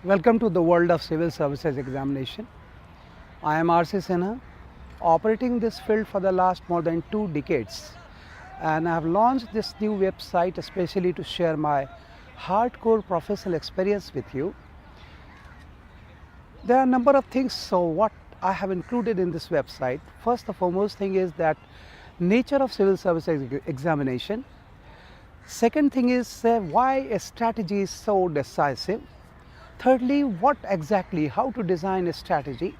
Welcome to the world of civil services examination. I am R.C.Sinha, operating this field for the last more than 2 decades, and I have launched this new website especially to share my hardcore professional experience with you. There are a number of things, so what I have included in this website. First, the foremost thing is that nature of civil services examination. Second thing is why a strategy is so decisive. Thirdly, how to design a strategy.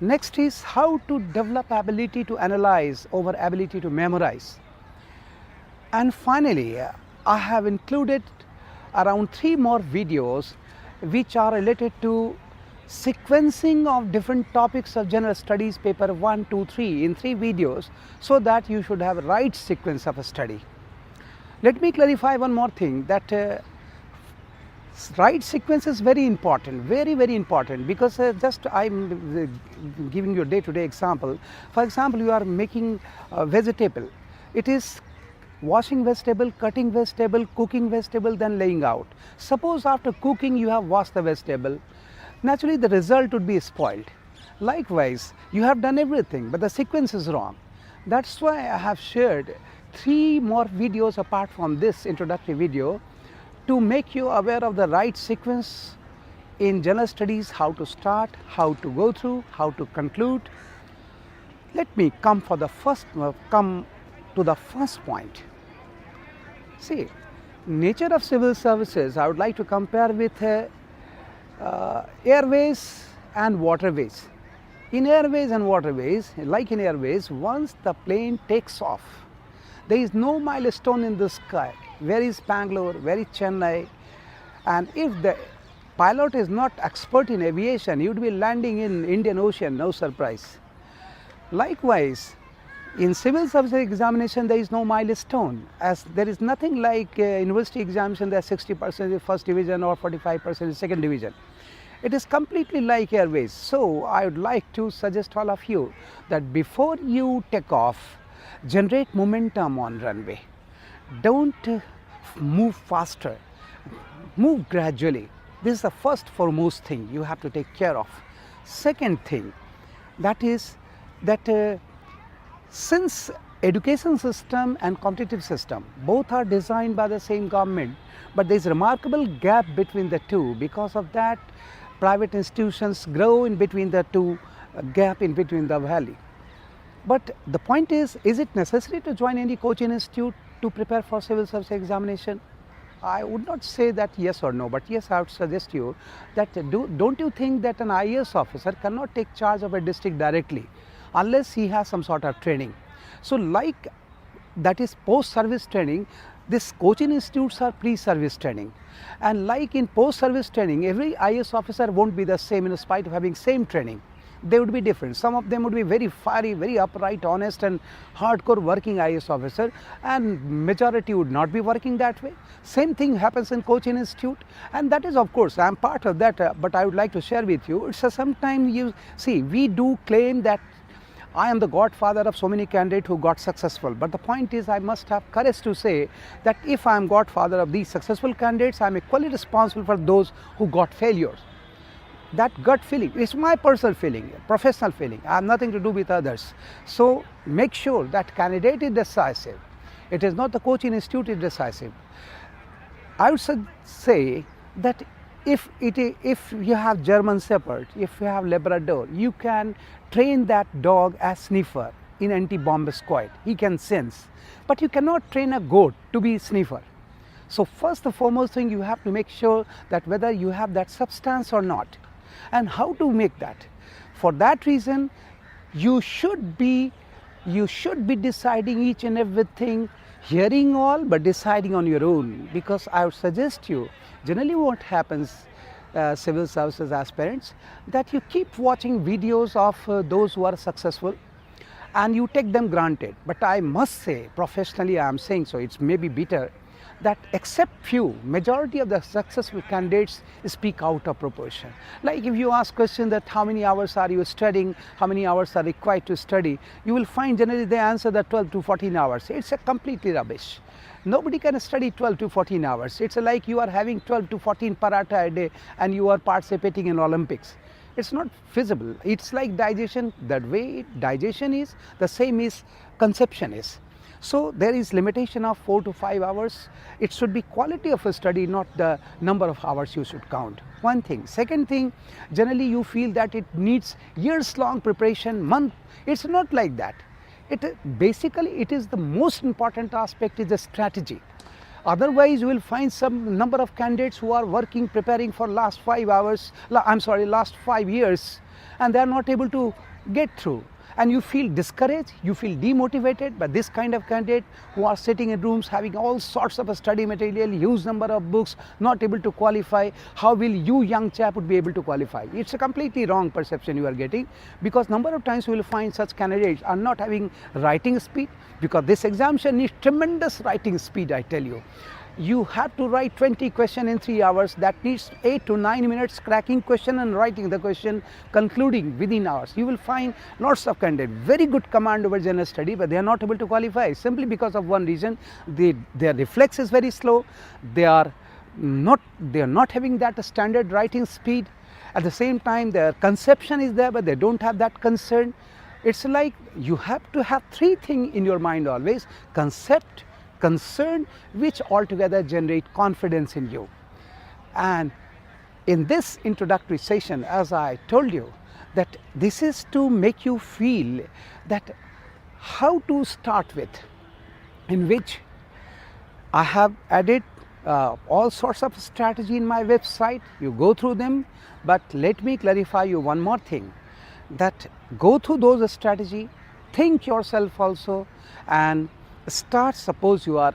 Next is how to develop ability to analyze over ability to memorize. And finally, I have included around 3 more videos which are related to sequencing of different topics of general studies paper 1, 2, 3 in 3 videos, so that you should have a right sequence of a study. Let me clarify one more thing, that right sequence is very important, very important, because just I'm giving you a day-to-day example. For example, you are making a vegetable. It is washing vegetable, cutting vegetable, cooking vegetable, then laying out. Suppose after cooking you have washed the vegetable, naturally the result would be spoiled. Likewise, you have done everything, but the sequence is wrong. That's why I have shared 3 more videos apart from this introductory video to make you aware of the right sequence in general studies, how to start, how to go through, how to conclude. Let me come to the first point. See, nature of civil services I would like to compare with airways and waterways. In airways and waterways, like in airways, once the plane takes off, there is no milestone in the sky. Where is Bangalore, where is Chennai? And if the pilot is not expert in aviation, he would be landing in Indian Ocean, no surprise. Likewise, in civil services examination, there is no milestone, as there is nothing like university examination, there is 60% is first division or 45% is second division. It is completely like airways. So I would like to suggest all of you that before you take off, generate momentum on runway. Don't move faster, move gradually. This is the first foremost thing you have to take care of. Second thing, that is that since education system and competitive system both are designed by the same government, but there is a remarkable gap between the two. Because of that, private institutions grow in between the two, gap in between the valley. But the point is it necessary to join any coaching institute to prepare for civil service examination? I would not say that yes or no, but yes, I would suggest you that don't you think that an IAS officer cannot take charge of a district directly unless he has some sort of training? So like that is post-service training, these coaching institutes are pre-service training. And like in post-service training, every IAS officer won't be the same in spite of having same training. They would be different. Some of them would be very fiery, very upright, honest and hardcore working IAS officer, and majority would not be working that way. Same thing happens in coaching institute, and that is, of course, I am part of that, but I would like to share with you. It's sometimes you see, we do claim that I am the godfather of so many candidates who got successful, but the point is I must have courage to say that if I am godfather of these successful candidates, I am equally responsible for those who got failures. That gut feeling is my personal feeling, professional feeling. I have nothing to do with others. So make sure that candidate is decisive. It is not the coaching institute is decisive. I would say that if you have German Shepherd, if you have Labrador, you can train that dog as sniffer in anti-bomb squad. He can sense, but you cannot train a goat to be sniffer. So first and foremost thing, you have to make sure that whether you have that substance or not. And how to make that? For that reason, you should be deciding each and everything, hearing all, but deciding on your own. Because I would suggest you, generally what happens, civil services aspirants, that you keep watching videos of those who are successful and you take them granted. But I must say, professionally I am saying so, it's maybe bitter, that except few, majority of the successful candidates speak out of proportion. Like if you ask question that how many hours are you studying, how many hours are required to study, you will find generally they answer that 12 to 14 hours. It's a completely rubbish. Nobody can study 12 to 14 hours. It's like you are having 12 to 14 paratha a day and you are participating in Olympics. It's not feasible. It's like digestion. That way digestion is, the same is conception is. So there is limitation of 4 to 5 hours. It should be quality of a study, not the number of hours you should count. One thing. Second thing, generally you feel that it needs years long preparation, month. It's not like that. Basically it is the most important aspect is the strategy. Otherwise you will find some number of candidates who are working, preparing for last 5 years, and they are not able to get through. And you feel discouraged, you feel demotivated by this kind of candidate who are sitting in rooms having all sorts of study material, huge number of books, not able to qualify. How will you young chap would be able to qualify? It's a completely wrong perception you are getting, because number of times you will find such candidates are not having writing speed, because this examination needs tremendous writing speed, I tell you. You have to write 20 questions in 3 hours. That needs 8 to 9 minutes cracking question and writing the question, concluding within hours. You will find lots of candidates, very good command over general study, but they are not able to qualify simply because of one reason. Their reflex is very slow. They are not having that standard writing speed. At the same time, their conception is there, but they don't have that concern. It's like you have to have three things in your mind always: concept, concern, which altogether generate confidence in you. And in this introductory session, as I told you, that this is to make you feel that how to start with, in which I have added all sorts of strategy in my website. You go through them, but let me clarify you one more thing, that go through those strategy, think yourself also, and start. Suppose you are,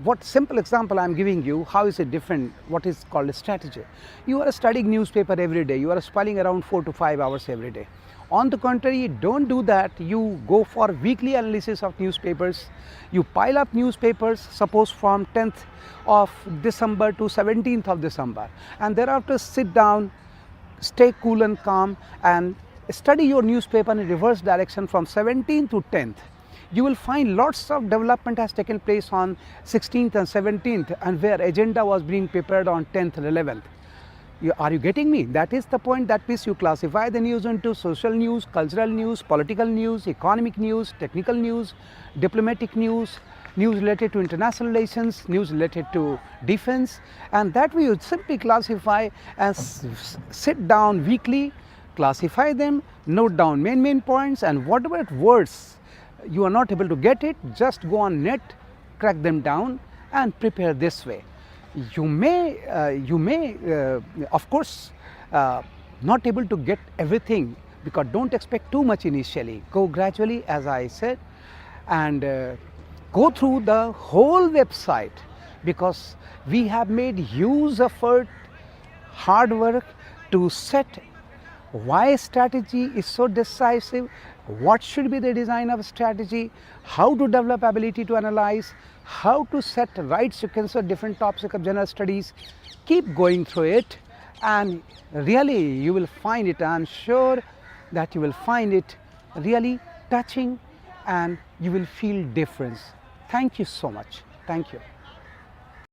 what simple example I am giving you, how is it different, what is called a strategy. You are studying newspaper every day, you are spending around 4 to 5 hours every day. On the contrary, don't do that. You go for weekly analysis of newspapers. You pile up newspapers, suppose from 10th of December to 17th of December, and thereafter sit down, stay cool and calm, and study your newspaper in reverse direction from 17th to 10th. You will find lots of development has taken place on 16th and 17th, and where agenda was being prepared on 10th and 11th. Are you getting me? That is the point. That means you classify the news into social news, cultural news, political news, economic news, technical news, diplomatic news, news related to international relations, news related to defense, and that way you simply classify and sit down weekly, classify them, note down main points, and whatever words you are not able to get it, just go on net, crack them down and prepare this way. You may of course not able to get everything, because don't expect too much initially. Go gradually, as I said, and go through the whole website, because we have made huge effort, hard work to set why strategy is so decisive, what should be the design of strategy, how to develop ability to analyze, how to set right sequence of different topics of general studies. Keep going through it, and really you will find it, I am sure that you will find it really touching, and you will feel difference. Thank you so much. Thank you.